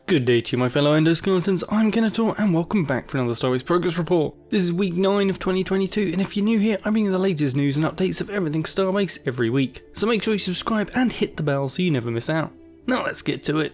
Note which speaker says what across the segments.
Speaker 1: Good day to you, my fellow endoskeletons. I'm Kenetor and welcome back for another Starbase progress report. This is week 9 of 2022, and if you're new here, I bring you the latest news and updates of everything Starbase every week. So make sure you subscribe and hit the bell so you never miss out. Now let's get to it.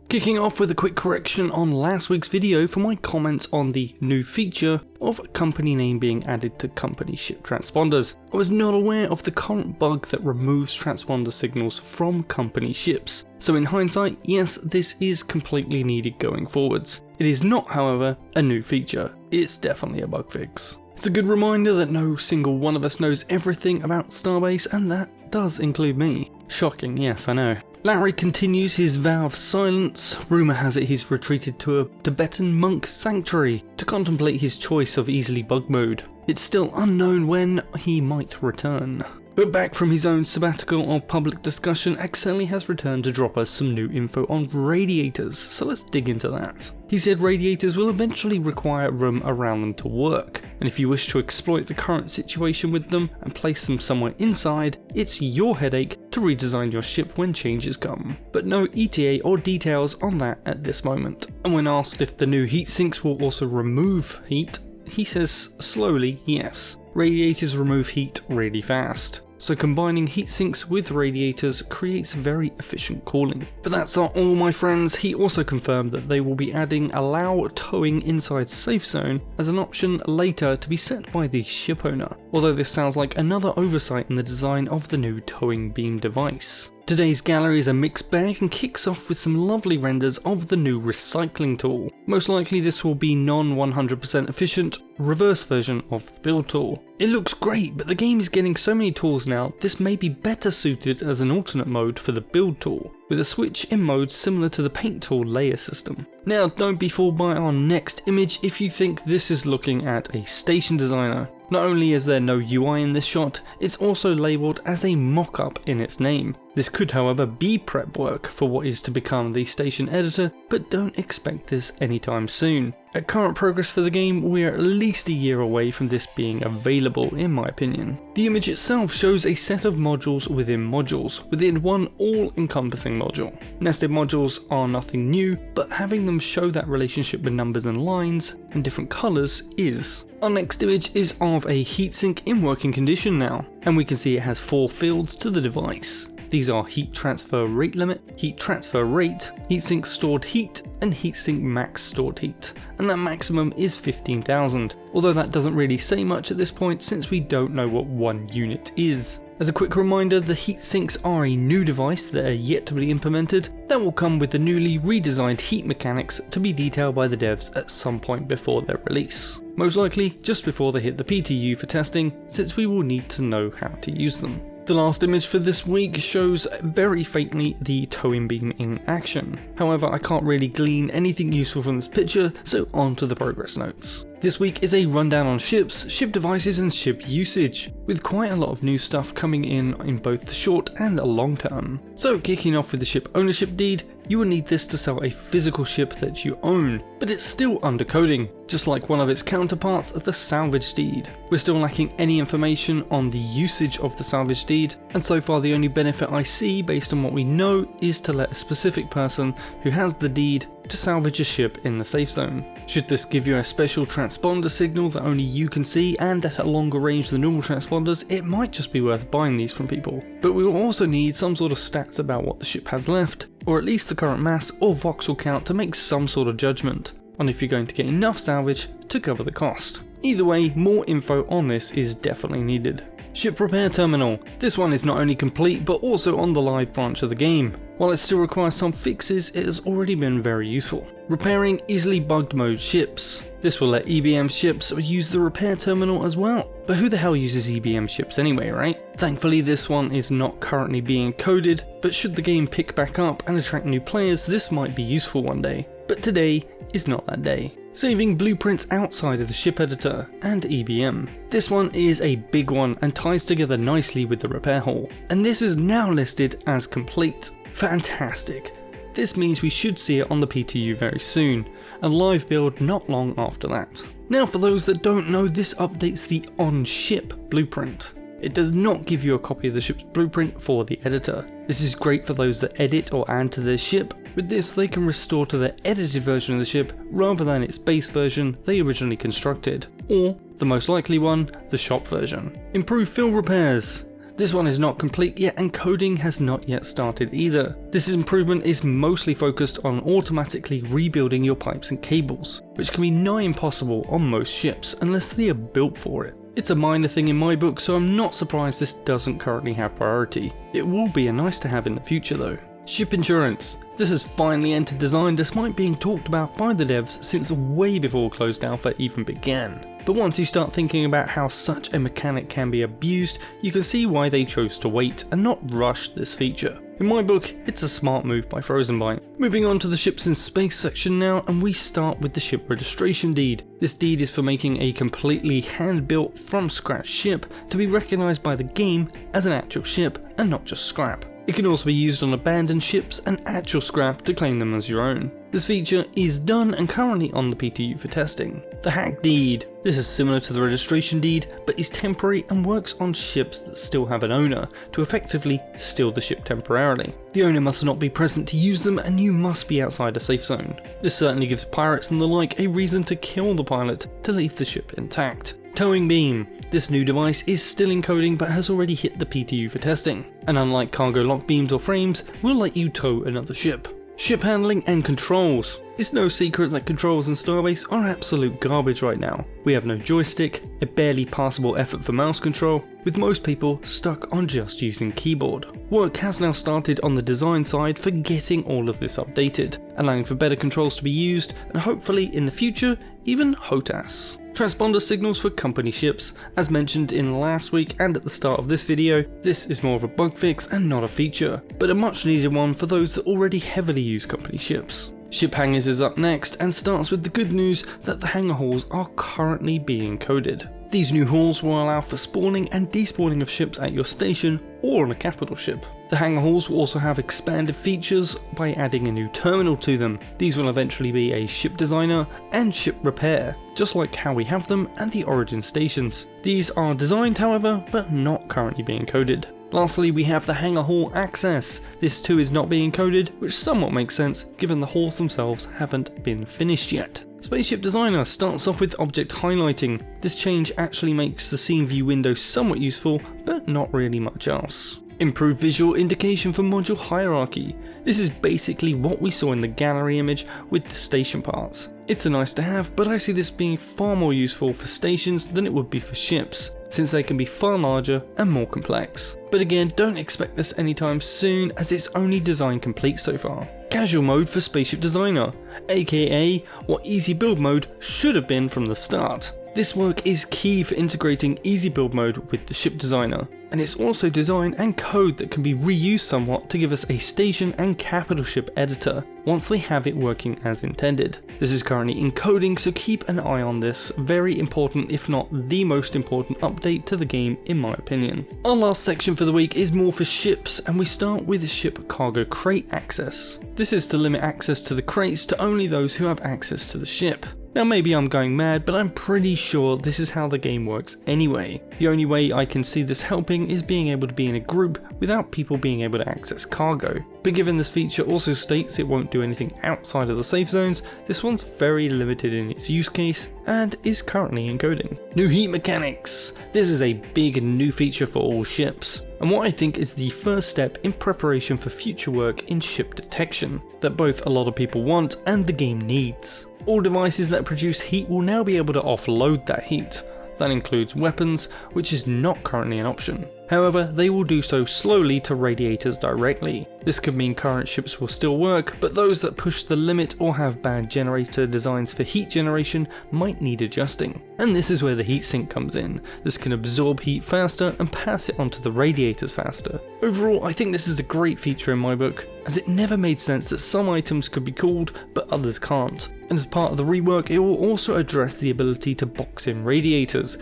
Speaker 1: Kicking off with a quick correction on last week's video for my comments on the new feature of company name being added to company ship transponders. I was not aware of the current bug that removes transponder signals from company ships. So in hindsight, yes, this is completely needed going forwards. It is not, however, a new feature. It's definitely a bug fix. It's a good reminder that no single one of us knows everything about Starbase, and that does include me. Shocking, yes, I know. Larry continues his vow of silence. Rumour has it he's retreated to a Tibetan monk sanctuary to contemplate his choice of easily bug mode. It's still unknown when he might return. But back from his own sabbatical of public discussion, Axeli has returned to drop us some new info on radiators, so let's dig into that. He said radiators will eventually require room around them to work, and if you wish to exploit the current situation with them and place them somewhere inside, it's your headache to redesign your ship when changes come. But no ETA or details on that at this moment. And when asked if the new heat sinks will also remove heat, he says slowly yes. Radiators remove heat really fast. So combining heat sinks with radiators creates very efficient cooling. But that's not all, my friends. He also confirmed that they will be adding allow towing inside safe zone as an option later to be set by the ship owner, although this sounds like another oversight in the design of the new towing beam device. Today's gallery is a mixed bag and kicks off with some lovely renders of the new recycling tool. Most likely this will be non-100% efficient reverse version of the build tool. It looks great, but the game is getting so many tools now, this may be better suited as an alternate mode for the build tool, with a switch in modes similar to the paint tool layer system. Now don't be fooled by our next image if you think this is looking at a station designer. Not only is there no UI in this shot, it's also labelled as a mock-up in its name. This could, however, be prep work for what is to become the station editor, but don't expect this anytime soon. At current progress for the game, we're at least a year away from this being available, in my opinion. The image itself shows a set of modules within one all-encompassing module. Nested modules are nothing new, but having them show that relationship with numbers and lines and different colours is. Our next image is of a heatsink in working condition now, and we can see it has 4 fields to the device. These are heat transfer rate limit, heat transfer rate, heatsink stored heat, and heatsink max stored heat, and that maximum is 15,000, although that doesn't really say much at this point since we don't know what one unit is. As a quick reminder, the heat sinks are a new device that are yet to be implemented that will come with the newly redesigned heat mechanics to be detailed by the devs at some point before their release. Most likely just before they hit the PTU for testing, since we will need to know how to use them. The last image for this week shows very faintly the towing beam in action. However, I can't really glean anything useful from this picture, so on to the progress notes. This week is a rundown on ships, ship devices and ship usage, with quite a lot of new stuff coming in both the short and long term. So kicking off with the ship ownership deed, you will need this to sell a physical ship that you own, but it's still under coding, just like one of its counterparts, the salvage deed. We're still lacking any information on the usage of the salvage deed, and so far the only benefit I see based on what we know is to let a specific person who has the deed to salvage a ship in the safe zone. Should this give you a special transponder signal that only you can see and at a longer range than normal transponders, it might just be worth buying these from people. But we will also need some sort of stats about what the ship has left, or at least the current mass or voxel count to make some sort of judgment on if you're going to get enough salvage to cover the cost. Either way, more info on this is definitely needed. Ship repair terminal. This one is not only complete but also on the live branch of the game. While it still requires some fixes, it has already been very useful. Repairing easily bugged mode ships. This will let EBM ships use the repair terminal as well. But who the hell uses EBM ships anyway, right? Thankfully this one is not currently being coded, but should the game pick back up and attract new players, this might be useful one day. But today is not that day. Saving blueprints outside of the ship editor and EBM. This one is a big one and ties together nicely with the repair hall, and this is now listed as complete. Fantastic. This means we should see it on the PTU very soon, and live build not long after that. Now for those that don't know, this updates the on-ship blueprint. it does not give you a copy of the ship's blueprint for the editor. This is great for those that edit or add to their ship. With this, they can restore to their edited version of the ship rather than its base version they originally constructed, or, the most likely one, the shop version. Improve field repairs. This one is not complete yet and coding has not yet started either. This improvement is mostly focused on automatically rebuilding your pipes and cables, which can be nigh impossible on most ships unless they are built for it. It's a minor thing in my book, so I'm not surprised this doesn't currently have priority. It will be a nice to have in the future though. Ship insurance. This has finally entered design despite being talked about by the devs since way before closed alpha even began. But once you start thinking about how such a mechanic can be abused, you can see why they chose to wait and not rush this feature. In my book, it's a smart move by Frozenbyte. Moving on to the ships in space section now, and we start with the ship registration deed. This deed is for making a completely hand-built from scratch ship to be recognised by the game as an actual ship and not just scrap. It can also be used on abandoned ships and actual scrap to claim them as your own. This feature is done and currently on the PTU for testing. The hack deed. This is similar to the registration deed, but is temporary and works on ships that still have an owner to effectively steal the ship temporarily. The owner must not be present to use them and you must be outside a safe zone. This certainly gives pirates and the like a reason to kill the pilot to leave the ship intact. Towing beam. This new device is still in coding but has already hit the PTU for testing, and unlike cargo lock beams or frames, will let you tow another ship. Ship handling and controls. It's no secret that controls in Starbase are absolute garbage right now. We have no joystick, a barely passable effort for mouse control, with most people stuck on just using keyboard. Work has now started on the design side for getting all of this updated, allowing for better controls to be used, and hopefully in the future, even HOTAS. Transponder signals for company ships. As mentioned in last week and at the start of this video, this is more of a bug fix and not a feature, but a much needed one for those that already heavily use company ships. Ship hangars is up next and starts with the good news that the hangar halls are currently being coded. These new halls will allow for spawning and despawning of ships at your station or on a capital ship. The hangar halls will also have expanded features by adding a new terminal to them. These will eventually be a ship designer and ship repair, just like how we have them at the origin stations. These are designed however, but not currently being coded. Lastly, we have the hangar hall access. This too is not being coded, which somewhat makes sense given the halls themselves haven't been finished yet. Spaceship Designer starts off with object highlighting. This change actually makes the scene view window somewhat useful, but not really much else. Improved visual indication for module hierarchy. This is basically what we saw in the gallery image with the station parts. It's a nice to have, but I see this being far more useful for stations than it would be for ships, since they can be far larger and more complex. But again, don't expect this anytime soon as it's only design complete so far. Casual mode for Spaceship Designer, aka what easy build mode should have been from the start. This work is key for integrating easy build mode with the ship designer, and it's also design and code that can be reused somewhat to give us a station and capital ship editor once they have it working as intended. This is currently in coding, so keep an eye on this. Very important, if not the most important update to the game in my opinion. Our last section for the week is more for ships, and we start with ship cargo crate access. This is to limit access to the crates to only those who have access to the ship. Now maybe I'm going mad, but I'm pretty sure this is how the game works anyway. The only way I can see this helping is being able to be in a group without people being able to access cargo. But given this feature also states it won't do anything outside of the safe zones, this one's very limited in its use case and is currently in coding. New heat mechanics. This is a big new feature for all ships, and what I think is the first step in preparation for future work in ship detection that both a lot of people want and the game needs. All devices that produce heat will now be able to offload that heat. That includes weapons, which is not currently an option. However, they will do so slowly to radiators directly. This could mean current ships will still work, but those that push the limit or have bad generator designs for heat generation might need adjusting. And this is where the heatsink comes in. This can absorb heat faster and pass it onto the radiators faster. Overall, I think this is a great feature in my book, as it never made sense that some items could be cooled, but others can't. And as part of the rework, it will also address the ability to box in radiators,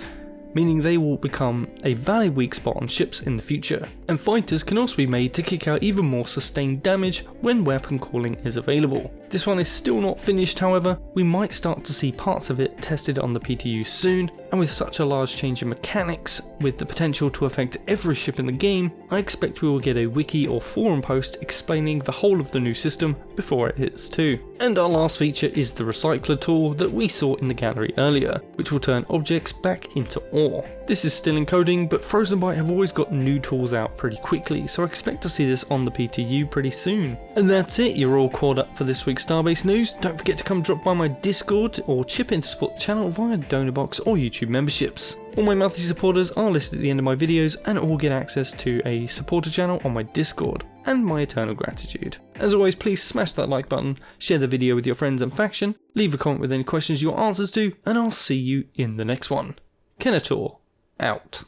Speaker 1: meaning they will become a valid weak spot on ships in the future. And fighters can also be made to kick out even more sustained damage when weapon cooling is available. This one is still not finished, however. We might start to see parts of it tested on the PTU soon, and with such a large change in mechanics, with the potential to affect every ship in the game, I expect we will get a wiki or forum post explaining the whole of the new system before it hits 2. And our last feature is the recycler tool that we saw in the gallery earlier, which will turn objects back into ore. This is still in coding, but Frozen Byte have always got new tools out pretty quickly, so I expect to see this on the PTU pretty soon. And that's it, you're all caught up for this week's Starbase news. Don't forget to come drop by my Discord or chip in to support the channel via donor box or YouTube memberships. All my monthly supporters are listed at the end of my videos and all get access to a supporter channel on my Discord, and my eternal gratitude. As always, please smash that like button, share the video with your friends and faction, leave a comment with any questions you want answers to, and I'll see you in the next one. Kenetor, out.